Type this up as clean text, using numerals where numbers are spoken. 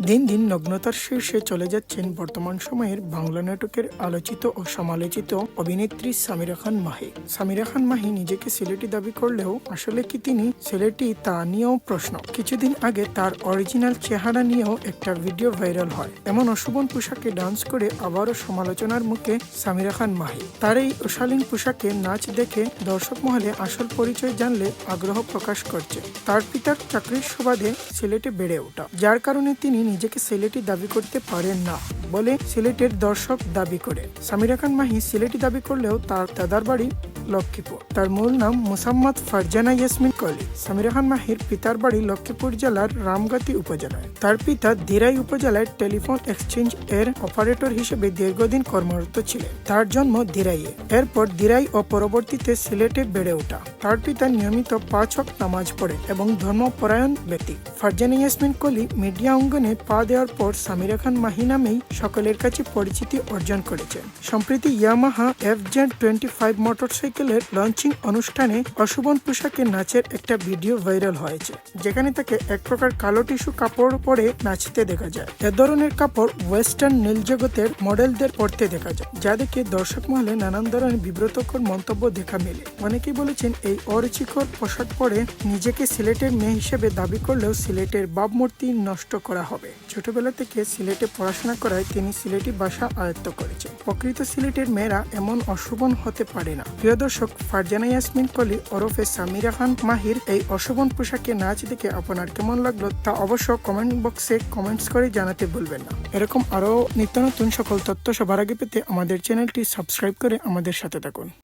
দিন দিন নগ্নতার শীর্ষে চলে যাচ্ছেন বর্তমান সময়ের বাংলা নাটকের আলোচিত ও সমালোচিত অভিনেত্রী সামিরা খান মাহি। সামিরা খান মাহি নিজেকে সিলেটি দাবি করলেও আসলে কি তিনি সিলেটি তা নিয়েও প্রশ্ন। কিছুদিন আগে তার অরিজিনাল চেহারা নিয়েও একটা ভিডিও ভাইরাল হয়। এমন অশোভন পোশাকে ডান্স করে আবারও সমালোচনার মুখে সামিরা খান মাহি। তার এই অশালীন পোশাকে নাচ দেখে দর্শক মহলে আসল পরিচয় জানলে আগ্রহ প্রকাশ করছে। তার পিতার চাকরির সুবাদে সিলেটে বেড়ে ওঠা, যার কারণে তিনি নিজেকে সিলেটি দাবি করতে পারেন না বলে সিলেটের দর্শক দাবি করে। সামিরা খান মাহি সিলেটি দাবি করলেও তার দাদার বাড়ি লক্ষ্মীপুর। তার মূল নাম মোসাম্মদ ফারজানা ইয়াসমিন কলি। সামিরা খান মাহির পিতার বাড়ি লক্ষ্মীপুর জেলার রামগতি উপজেলায়। তার পিতা দিরাই উপজেলায় টেলিফোন এক্সচেঞ্জ এর অপারেটর হিসেবে দীর্ঘদিন কর্মরত ছিলেন। তার জন্ম দিরাইয়ে, এরপর দিরাই ও পরবর্তীতে সিলেটে বেড়ে ওঠা। তার পিতা নিয়মিত 5 ওয়াক্ত নামাজ পড়ে এবং ধর্মপরায়ণ ব্যক্তি। ফারজানা ইয়াসমিন কলি মিডিয়া অঙ্গনে পা দেওয়ার পর সামিরা খান মাহি নামেই সকলের কাছে পরিচিতি অর্জন করেছেন। সম্প্রতি ইয়ামাহা FZ25 মোটরসাইকেলের লঞ্চিং অনুষ্ঠানে অশোভন পোশাকে নাচের একটা ভিডিও ভাইরাল হয়েছে, যেখানে তাকে এক প্রকার কালো টিস্যু কাপড় পরে নাচতে দেখা যায়। এ ধরনের কাপড় ওয়েস্টার্ন নীল জগতের মডেলদের পরতে দেখা যায়, যা দেখে দর্শক মহলে নানান ধরনের বিব্রতকর মন্তব্য দেখা মেলে। অনেকেই বলেছেন এই অরুচিকর পোশাক পরে নিজেকে সিলেটের মেয়ে হিসেবে দাবি করলেও সিলেটের ভাবমূর্তি নষ্ট করা হবে। ছোটবেলা থেকে সিলেটে পড়াশোনা করায় তিনি সিলেটি ভাষা আয়ত্ত করেছেন। প্রকৃত সিলেটের মেয়েরা এমন অশোভন হতে পারে না। প্রিয় দর্শক, ফারজানা ইয়াসমিন কলি ওরফে সামিরা খান মাহির এই অশোভন পোশাকে নাচ দেখে আপনার কেমন লাগলো তা অবশ্য কমেন্ট বক্সে কমেন্টস করে জানাতে ভুলবেন না। এরকম আরো নিত্য নতুন সকল তথ্য সবার আগে পেতে আমাদের চ্যানেলটি সাবস্ক্রাইব করে আমাদের সাথে থাকুন।